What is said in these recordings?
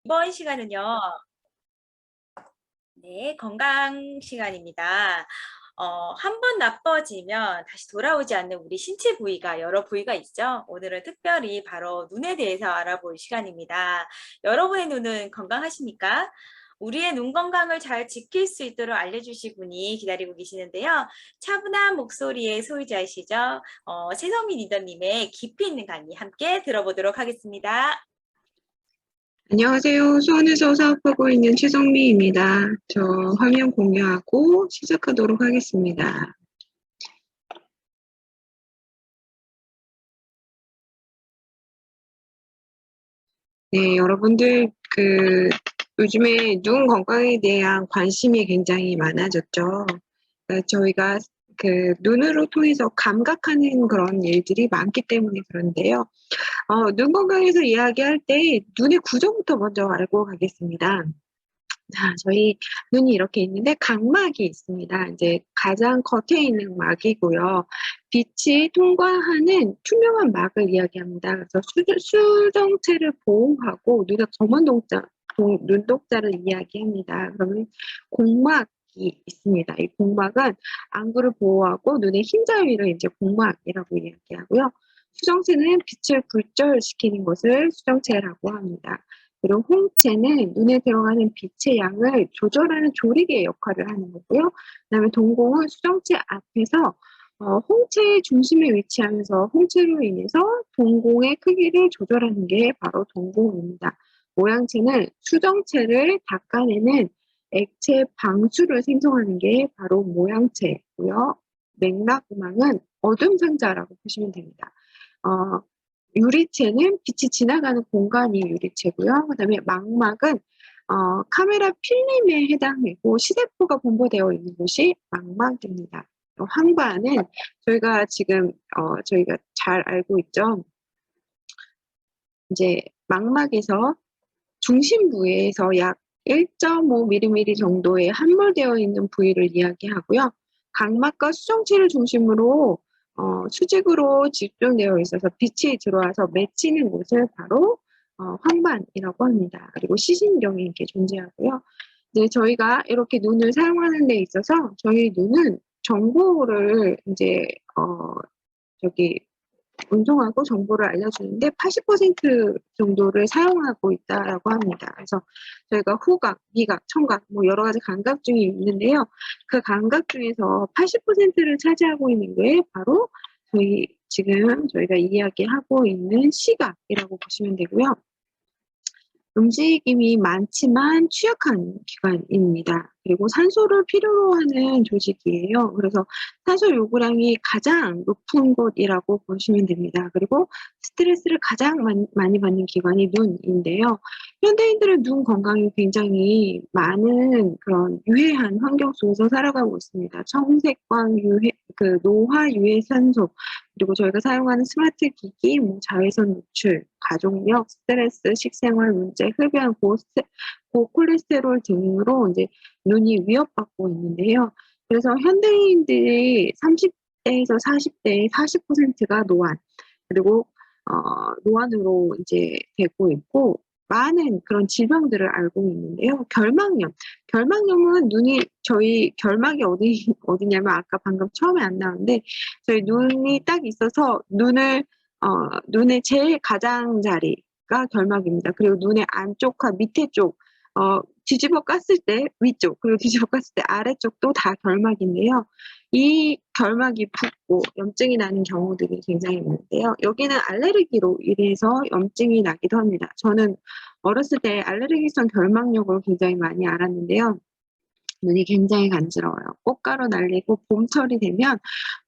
이번 시간은요. 네, 건강 시간입니다. 한 번 나빠지면 다시 돌아오지 않는 우리 신체 부위가 여러 부위가 있죠. 오늘은 특별히 바로 눈에 대해서 알아볼 시간입니다. 여러분의 눈은 건강하십니까? 우리의 눈 건강을 잘 지킬 수 있도록 알려주실 분이 기다리고 계시는데요. 차분한 목소리의 소유자이시죠. 최성민 리더님의 깊이 있는 강의 함께 들어보도록 하겠습니다. 안녕하세요. 수원에서 사업하고 있는 최성미입니다. 저 화면 공유하고 시작하도록 하겠습니다. 네, 여러분들 요즘에 눈 건강에 대한 관심이 굉장히 많아졌죠. 저희가 눈으로 통해서 감각하는 그런 일들이 많기 때문에 그런데요. 눈 건강에서 이야기할 때 눈의 구조부터 먼저 알고 가겠습니다. 자, 저희 눈이 이렇게 있는데 각막이 있습니다. 이제 가장 겉에 있는 막이고요. 빛이 통과하는 투명한 막을 이야기합니다. 그래서 수정체를 보호하고 눈의 검은 눈동자를 이야기합니다. 그러면 공막이 있습니다. 이 공막은 안구를 보호하고 눈의 흰자위를 이제 공막이라고 이야기하고요. 수정체는 빛을 굴절시키는 것을 수정체라고 합니다. 그리고 홍채는 눈에 들어가는 빛의 양을 조절하는 조리개 역할을 하는 거고요. 그다음에 동공은 수정체 앞에서 홍채의 중심에 위치하면서 홍채로 인해서 동공의 크기를 조절하는 게 바로 동공입니다. 모양체는 수정체를 닦아내는 액체 방수를 생성하는 게 바로 모양체고요. 맥락망은 어둠 상자라고 보시면 됩니다. 어, 유리체는 빛이 지나가는 공간이 유리체고요. 그다음에 망막은 카메라 필름에 해당되고 시세포가 분포되어 있는 곳이 망막입니다. 황반은 저희가 잘 알고 있죠. 이제 망막에서 중심 부위에서 약 1.5mm 정도의 함몰되어 있는 부위를 이야기하고요. 각막과 수정체를 중심으로 수직으로 집중되어 있어서 빛이 들어와서 맺히는 곳을 바로 황반이라고 합니다. 그리고 시신경이 이렇게 존재하고요. 이제 저희가 이렇게 눈을 사용하는 데 있어서 저희 눈은 정보를 이제 저기 운송하고 정보를 알려주는데 80% 정도를 사용하고 있다라고 합니다. 그래서 저희가 후각, 미각, 청각 뭐 여러 가지 감각 중에 있는데요. 그 감각 중에서 80%를 차지하고 있는 게 바로 저희가 이야기하고 있는 시각이라고 보시면 되고요. 움직임이 많지만 취약한 기관입니다. 그리고 산소를 필요로 하는 조직이에요. 그래서 산소 요구량이 가장 높은 곳이라고 보시면 됩니다. 그리고 스트레스를 가장 많이 받는 기관이 눈인데요. 현대인들은 눈 건강이 굉장히 많은 그런 유해한 환경 속에서 살아가고 있습니다. 청색광 유해, 노화 유해 산소, 그리고 저희가 사용하는 스마트 기기, 자외선 노출, 가족력, 스트레스, 식생활 문제, 흡연, 고콜레스테롤 등으로 이제 눈이 위협받고 있는데요. 그래서 현대인들이 30대에서 40대의 40%가 노안, 그리고 노안으로 이제 되고 있고 많은 그런 질병들을 알고 있는데요. 결막염은 저희 결막이 어디냐면 아까 방금 처음에 안 나왔는데 저희 눈이 딱 있어서 눈의 제일 가장자리가 결막입니다. 그리고 눈의 안쪽과 밑에 쪽, 뒤집어 깠을 때 위쪽, 그리고 뒤집어 깠을 때 아래쪽도 다 결막인데요. 이 결막이 붓고 염증이 나는 경우들이 굉장히 많은데요. 여기는 알레르기로 인해서 염증이 나기도 합니다. 저는 어렸을 때 알레르기성 결막염을 굉장히 많이 알았는데요. 눈이 굉장히 간지러워요. 꽃가루 날리고 봄철이 되면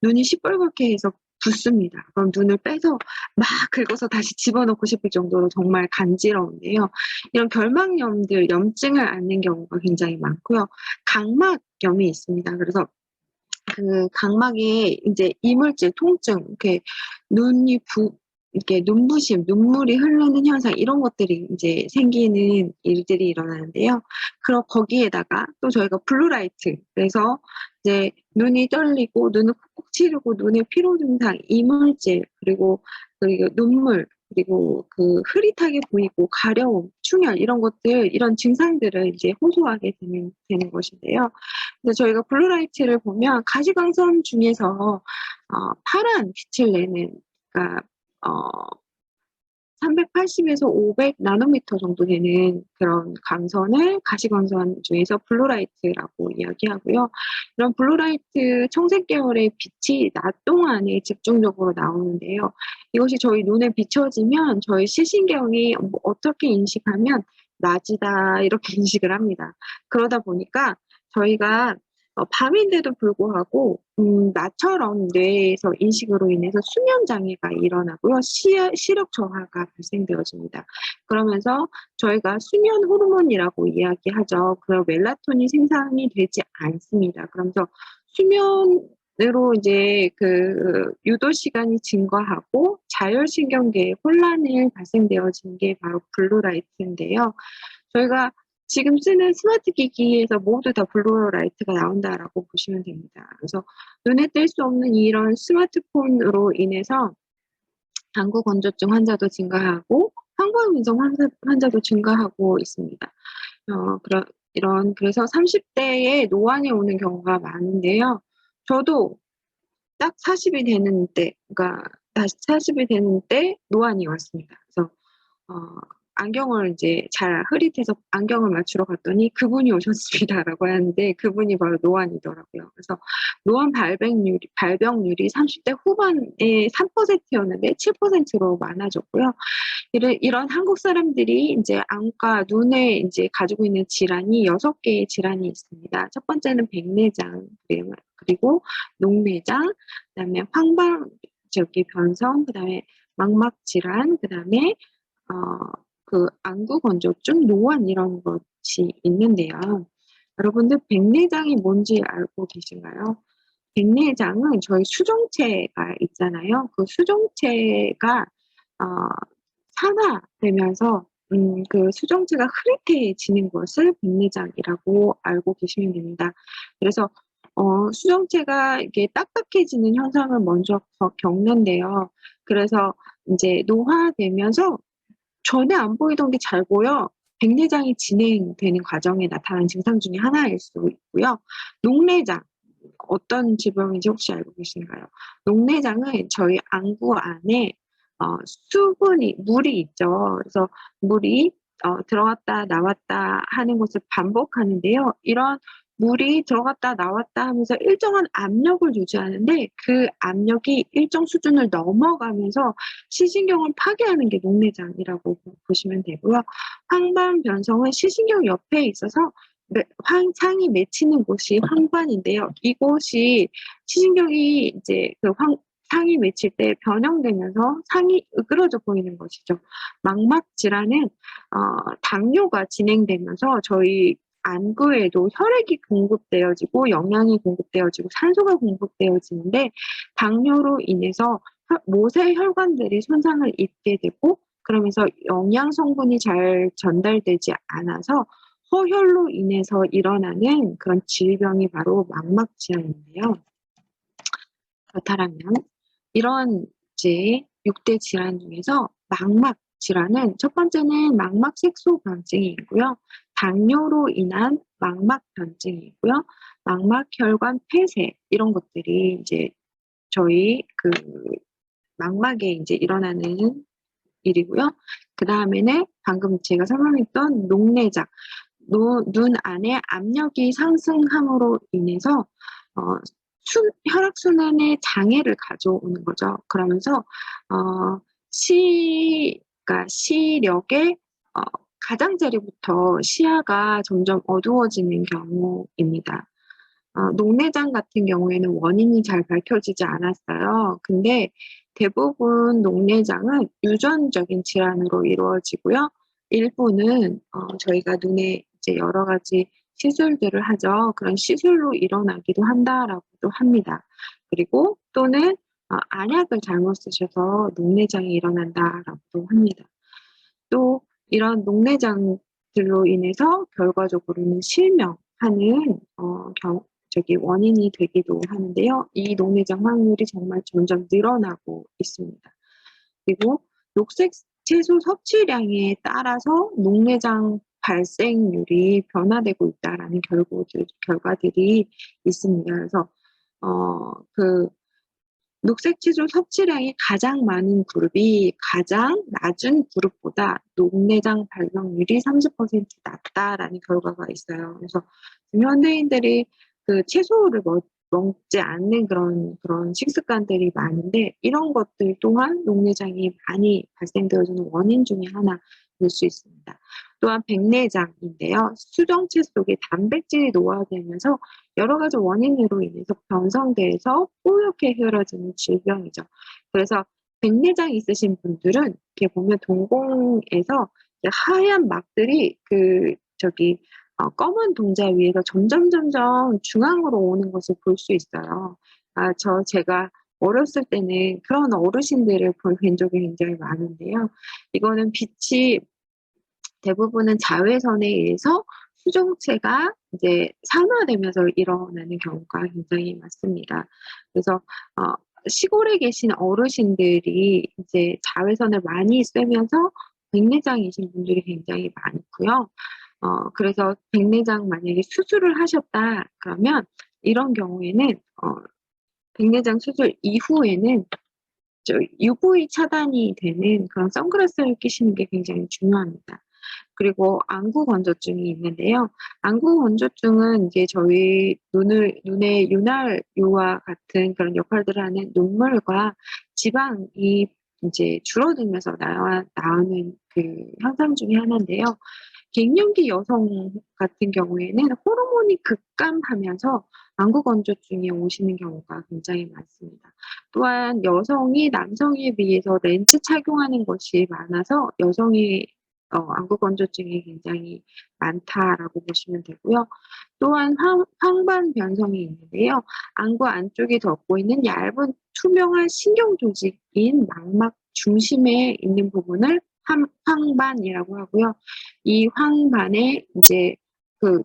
눈이 시뻘겋게 해서 붓습니다. 그럼 눈을 빼서 막 긁어서 다시 집어넣고 싶을 정도로 정말 간지러운데요. 이런 결막염들, 염증을 앓는 경우가 굉장히 많고요. 각막염이 있습니다. 그래서 그 각막에 이제 이물질, 통증, 이렇게 눈부심, 눈물이 흐르는 현상 이런 것들이 이제 생기는 일들이 일어나는데요. 그럼 거기에다가 또 저희가 블루라이트, 그래서 이제 눈이 떨리고 눈을 콕콕 찌르고 눈의 피로 증상, 이물질, 그리고 눈물, 그리고 그 흐릿하게 보이고 가려움, 충혈 이런 것들, 이런 증상들을 이제 호소하게 되는 것인데요. 그래서 저희가 블루라이트를 보면 가시광선 중에서 파란 빛을 내는, 그러니까 380에서 500 나노미터 정도 되는 그런 광선을 가시광선 중에서 블루라이트라고 이야기하고요. 이런 블루라이트 청색 계열의 빛이 낮 동안에 집중적으로 나오는데요. 이것이 저희 눈에 비춰지면 저희 시신경이 어떻게 인식하면 낮이다 이렇게 인식을 합니다. 그러다 보니까 저희가 밤인데도 불구하고 낮처럼 뇌에서 인식으로 인해서 수면 장애가 일어나고요. 시력 저하가 발생되어집니다. 그러면서 저희가 수면 호르몬이라고 이야기하죠. 그 멜라토닌 생산이 되지 않습니다. 그러면서 수면으로 이제 그 유도 시간이 증가하고 자율신경계에 혼란이 발생되어지는 게 바로 블루라이트인데요. 저희가 지금 쓰는 스마트 기기에서 모두 다 블루라이트가 나온다라고 보시면 됩니다. 그래서 눈에 뗄 수 없는 이런 스마트폰으로 인해서 당구 건조증 환자도 증가하고 황반 민성 환자도 증가하고 있습니다. 그래서 30대에 노안이 오는 경우가 많은데요. 저도 딱 40이 되는 때, 그러니까 40이 되는 때 노안이 왔습니다. 그래서 안경을 이제 잘 흐릿해서 안경을 맞추러 갔더니 그분이 오셨습니다라고 하는데 그분이 바로 노안이더라고요. 그래서 노안 발병률이 30대 후반에 3%였는데 7%로 많아졌고요. 이런 한국 사람들이 이제 안과 눈에 이제 가지고 있는 질환이 6개의 질환이 있습니다. 첫 번째는 백내장, 그리고 녹내장, 그다음에 변성, 그다음에 망막 질환, 그다음에 그 안구 건조증, 노안 이런 것이 있는데요. 여러분들 백내장이 뭔지 알고 계신가요? 백내장은 저희 수정체가 있잖아요. 그 수정체가 산화되면서 그 수정체가 흐릿해지는 것을 백내장이라고 알고 계시면 됩니다. 그래서 수정체가 이게 딱딱해지는 현상을 먼저 겪는데요. 그래서 이제 노화되면서 전에 안 보이던 게 잘 보여 백내장이 진행되는 과정에 나타나는 증상 중에 하나일 수 있고요. 녹내장, 어떤 질병인지 혹시 알고 계신가요? 녹내장은 저희 안구 안에 물이 있죠. 그래서 물이 들어갔다 나왔다 하는 것을 반복하는데요. 이런 물이 들어갔다 나왔다 하면서 일정한 압력을 유지하는데 그 압력이 일정 수준을 넘어가면서 시신경을 파괴하는 게 녹내장이라고 보시면 되고요. 황반 변성은 시신경 옆에 있어서 상이 맺히는 곳이 황반인데요. 이곳이 시신경이 이제 상이 맺힐 때 변형되면서 상이 으그러져 보이는 것이죠. 망막 질환은 당뇨가 진행되면서 저희 안구에도 혈액이 공급되어지고 영양이 공급되어지고 산소가 공급되어지는데 당뇨로 인해서 모세 혈관들이 손상을 입게 되고 그러면서 영양 성분이 잘 전달되지 않아서 허혈로 인해서 일어나는 그런 질병이 바로 망막 질환인데요. 그렇다면 이런 이제 6대 질환 중에서 망막 질환은 첫 번째는 망막 색소 변증이 있고요. 당뇨로 인한 망막 변증이 있고요. 망막 혈관 폐쇄 이런 것들이 이제 저희 그 망막에 이제 일어나는 일이고요. 그 다음에는 방금 제가 설명했던 녹내장, 눈 안에 압력이 상승함으로 인해서 혈액순환에 장애를 가져오는 거죠. 그러면서 그러니까 시력의 가장자리부터 시야가 점점 어두워지는 경우입니다. 녹내장 같은 경우에는 원인이 잘 밝혀지지 않았어요. 근데 대부분 녹내장은 유전적인 질환으로 이루어지고요. 일부는 저희가 눈에 이제 여러 가지 시술들을 하죠. 그런 시술로 일어나기도 한다라고도 합니다. 그리고 또는 안약을 잘못 쓰셔서 녹내장이 일어난다라고도 합니다. 또 이런 녹내장들로 인해서 결과적으로는 실명하는 원인이 되기도 하는데요. 이 녹내장 확률이 정말 점점 늘어나고 있습니다. 그리고 녹색 채소 섭취량에 따라서 녹내장 발생률이 변화되고 있다라는 결과들이 있습니다. 그래서 그 녹색 채소 섭취량이 가장 많은 그룹이 가장 낮은 그룹보다 녹내장 발병률이 30% 낮다라는 결과가 있어요. 그래서 지금 현대인들이 그 채소를 먹지 않는 그런 식습관들이 많은데 이런 것들 또한 녹내장이 많이 발생되어지는 원인 중에 하나일 수 있습니다. 또한 백내장인데요. 수정체 속에 단백질이 노화되면서 여러 가지 원인으로 인해서 변성돼서 뽀얗게 흐려지는 질병이죠. 그래서 백내장 있으신 분들은 이렇게 보면 동공에서 하얀 막들이 검은 동자 위에서 점점 중앙으로 오는 것을 볼 수 있어요. 제가 어렸을 때는 그런 어르신들을 뵌 적이 굉장히 많은데요. 이거는 빛이 대부분은 자외선에 의해서 수정체가 이제 산화되면서 일어나는 경우가 굉장히 많습니다. 그래서 시골에 계신 어르신들이 이제 자외선을 많이 쐬면서 백내장이신 분들이 굉장히 많고요. 그래서 백내장 만약에 수술을 하셨다 그러면 이런 경우에는 백내장 수술 이후에는 UV 차단이 되는 그런 선글라스를 끼시는 게 굉장히 중요합니다. 그리고 안구 건조증이 있는데요. 안구 건조증은 이제 저희 눈의 윤활유와 같은 그런 역할들을 하는 눈물과 지방이 이제 줄어들면서 나오는 그 현상 중에 하나인데요. 갱년기 여성 같은 경우에는 호르몬이 급감하면서 안구 건조증이 오시는 경우가 굉장히 많습니다. 또한 여성이 남성에 비해서 렌즈 착용하는 것이 많아서 여성이 안구 건조증이 굉장히 많다라고 보시면 되고요. 또한 황반 변성이 있는데요. 안구 안쪽에 덮고 있는 얇은 투명한 신경 조직인 망막 중심에 있는 부분을 황반이라고 하고요. 이 황반에 이제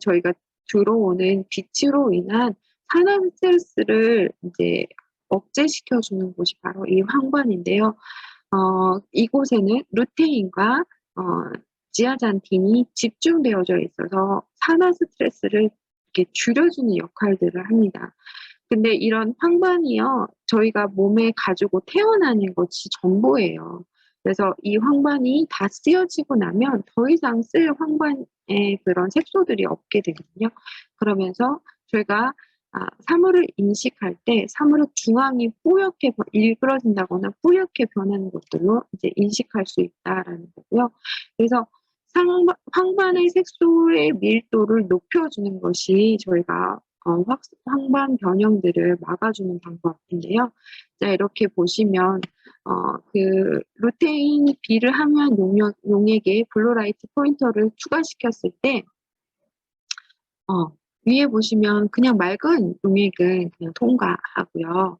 저희가 들어오는 빛으로 인한 산화 스트레스를 이제 억제시켜주는 곳이 바로 이 황반인데요. 이곳에는 루테인과 지아잔틴이 집중되어져 있어서 산화 스트레스를 이렇게 줄여주는 역할들을 합니다. 근데 이런 황반이요, 저희가 몸에 가지고 태어나는 것이 전부예요. 그래서 이 황반이 다 쓰여지고 나면 더 이상 쓸 황반의 그런 색소들이 없게 되거든요. 그러면서 저희가 사물을 인식할 때 사물의 중앙이 뿌옇게 일그러진다거나 뿌옇게 변하는 것들로 이제 인식할 수 있다라는 거고요. 그래서 황반의 색소의 밀도를 높여주는 것이 저희가 황반 변형들을 막아주는 방법인데요. 자, 이렇게 보시면 루테인 B를 함유한 용액에 블루라이트 포인터를 추가시켰을 때 위에 보시면 그냥 맑은 용액은 그냥 통과하고요.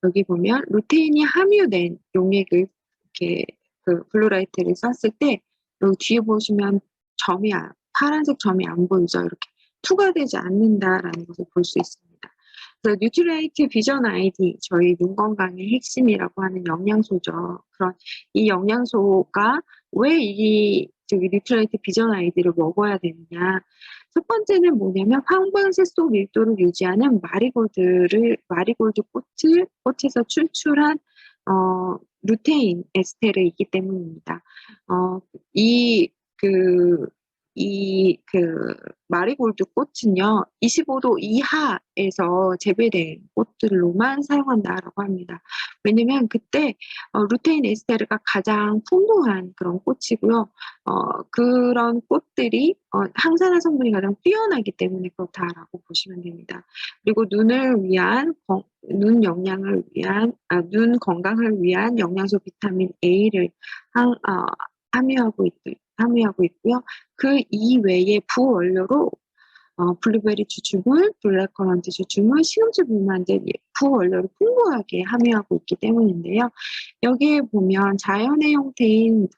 여기 보면 루테인이 함유된 용액을 이렇게 블루라이트를 썼을 때 여기 뒤에 보시면 파란색 점이 안 보이죠? 이렇게 투과되지 않는다라는 것을 볼 수 있습니다. 그래서 뉴트리라이트 비전 아이디, 저희 눈 건강의 핵심이라고 하는 영양소죠. 그런 이 영양소가 왜 뉴트리라이트 비전 아이디를 먹어야 되느냐? 첫 번째는 뭐냐면 황반색소 밀도를 유지하는 마리골드 꽃에서 추출한 루테인 에스테르 있기 때문입니다. 마리골드 꽃은요, 25도 이하에서 재배된 꽃들로만 사용한다라고 합니다. 왜냐면 그때 루테인 에스테르가 가장 풍부한 그런 꽃이고요. 그런 꽃들이 항산화 성분이 가장 뛰어나기 때문에 그렇다라고 보시면 됩니다. 그리고 눈 건강을 위한 영양소 비타민 A를 함유하고 있고요. 그 이외에 부원료로 블루베리 추출물, 블랙커런트 추출물, 시금치 불만들 부원료를 풍부하게 함유하고 있기 때문인데요. 여기에 보면 자연의 형태인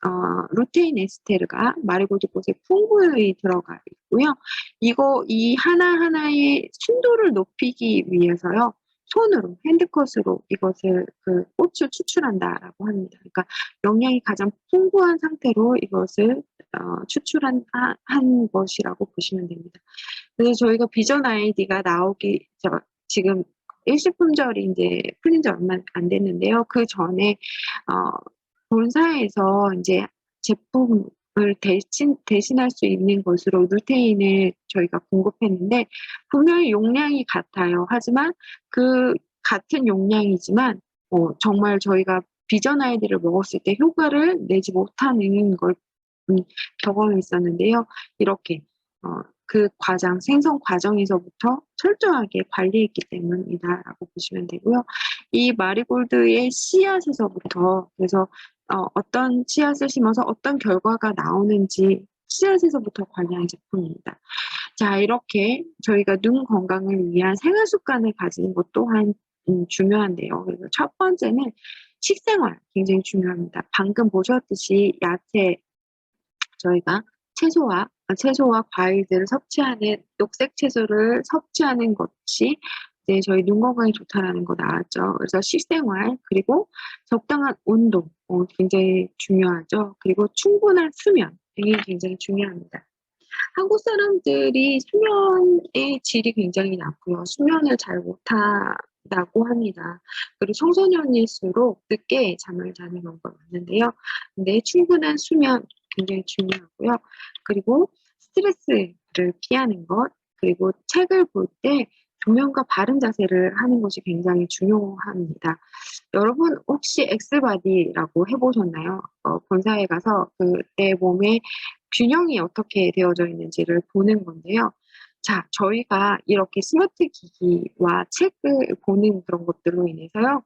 루테인 에스테르가 마리골드 꽃에 풍부히 들어가 있고요. 이 하나하나의 순도를 높이기 위해서요. 손으로 핸드컷으로 이것을 그 꽃을 추출한다라고 합니다. 그러니까 영양이 가장 풍부한 상태로 이것을 추출한 한 것이라고 보시면 됩니다. 그래서 저희가 비전 아이디가 나오기 지금 일식품절이 인제 풀린 지 얼마 안 됐는데요. 그전에 본사에서 인제 제품을 대신할 수 있는 것으로 루테인을 저희가 공급했는데 분명히 용량이 같아요. 하지만 그 같은 용량이지만 정말 저희가 비전 아이디를 먹었을 때 효과를 내지 못하는 걸 경험이 있었는데요. 이렇게 그 과정, 생성 과정에서부터 철저하게 관리했기 때문이다라고 보시면 되고요. 이 마리골드의 씨앗에서부터 그래서 어떤 씨앗을 심어서 어떤 결과가 나오는지 씨앗에서부터 관리한 제품입니다. 자, 이렇게 저희가 눈 건강을 위한 생활 습관을 가지는 것 또한 중요한데요. 그래서 첫 번째는 식생활 굉장히 중요합니다. 방금 보셨듯이 야채 저희가 채소와 과일들을 섭취하는 녹색 채소를 섭취하는 것이 이제 저희 눈 건강에 좋다라는 거 나왔죠. 그래서 식생활 그리고 적당한 운동 굉장히 중요하죠. 그리고 충분한 수면 이게 굉장히 중요합니다. 한국 사람들이 수면의 질이 굉장히 낮고요. 수면을 잘 못한다고 합니다. 그리고 청소년일수록 늦게 잠을 자는 경우가 많은데요. 근데 충분한 수면 굉장히 중요하고요. 그리고 스트레스를 피하는 것, 그리고 책을 볼 때 조명과 바른 자세를 하는 것이 굉장히 중요합니다. 여러분 혹시 엑스바디라고 해 보셨나요? 본사에 가서 내 몸의 균형이 어떻게 되어져 있는지를 보는 건데요. 자, 저희가 이렇게 스마트 기기와 책을 보는 그런 것들로 인해서요.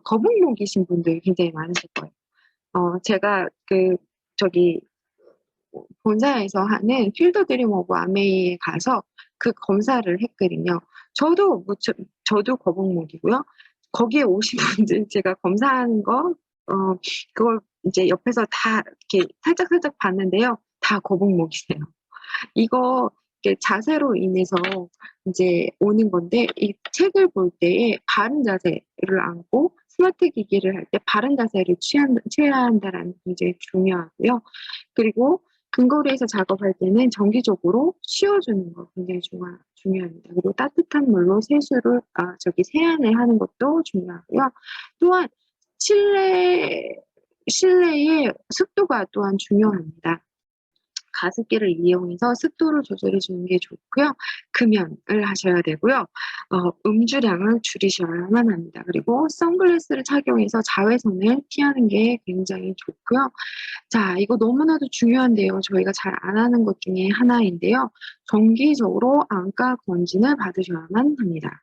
거북목이신 분들이 굉장히 많으실 거예요. 제가 저기 본사에서 하는 필드 드림 오브 아메이에 가서 그 검사를 했거든요. 저도 거북목이고요. 거기에 오신 분들 제가 검사하는 거 그걸 이제 옆에서 다 이렇게 살짝살짝 봤는데요. 다 거북목이세요. 이거 이렇게 자세로 인해서 인제 오는 건데 이 책을 볼 때에 바른 자세를 안고 스마트 기기를 할 때 바른 자세를 취해야 한다라는 게 굉장히 중요하고요. 그리고 근거리에서 작업할 때는 정기적으로 쉬어 주는 거 굉장히 중요합니다. 그리고 따뜻한 물로 세안을 하는 것도 중요하고요. 또한 실내의 습도가 또한 중요합니다. 가습기를 이용해서 습도를 조절해 주는 게 좋고요. 금연을 하셔야 되고요. 음주량을 줄이셔야만 합니다. 그리고 선글라스를 착용해서 자외선을 피하는 게 굉장히 좋고요. 자, 이거 너무나도 중요한데요. 저희가 잘 안 하는 것 중에 하나인데요. 정기적으로 안과 검진을 받으셔야만 합니다.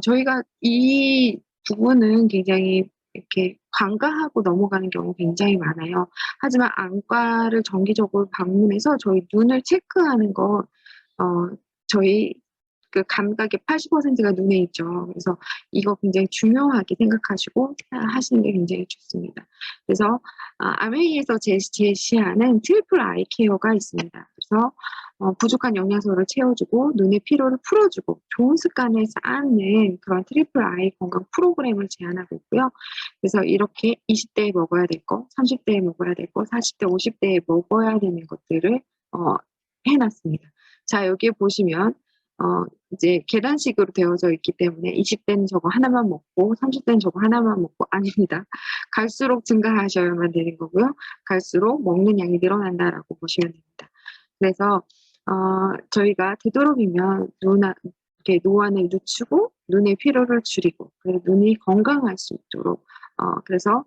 저희가 이 부분은 굉장히 이렇게 간과하고 넘어가는 경우 굉장히 많아요. 하지만 안과를 정기적으로 방문해서 저희 눈을 체크하는 거 저희 그 감각의 80%가 눈에 있죠. 그래서 이거 굉장히 중요하게 생각하시고 하시는 게 굉장히 좋습니다. 그래서 아메이에서 제시하는 트리플 아이 케어가 있습니다. 그래서 부족한 영양소를 채워주고 눈의 피로를 풀어주고 좋은 습관을 쌓는 그런 트리플 아이 건강 프로그램을 제안하고 있고요. 그래서 이렇게 20대에 먹어야 될 거, 30대에 먹어야 될 거, 40대, 50대에 먹어야 되는 것들을 해놨습니다. 자, 여기에 보시면 이제 계단식으로 되어져 있기 때문에 20대는 저거 하나만 먹고 30대는 저거 하나만 먹고 아닙니다. 갈수록 증가하셔야만 되는 거고요. 갈수록 먹는 양이 늘어난다라고 보시면 됩니다. 그래서 저희가 되도록이면 이렇게 노안을 늦추고 눈의 피로를 줄이고 그리고 눈이 건강할 수 있도록 그래서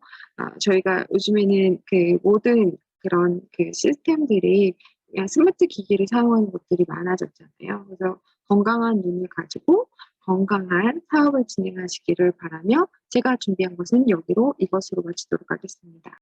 저희가 요즘에는 그 모든 그런 그 시스템들이 그냥 스마트 기기를 사용하는 것들이 많아졌잖아요. 그래서 건강한 눈을 가지고 건강한 사업을 진행하시기를 바라며 제가 준비한 것은 이것으로 마치도록 하겠습니다.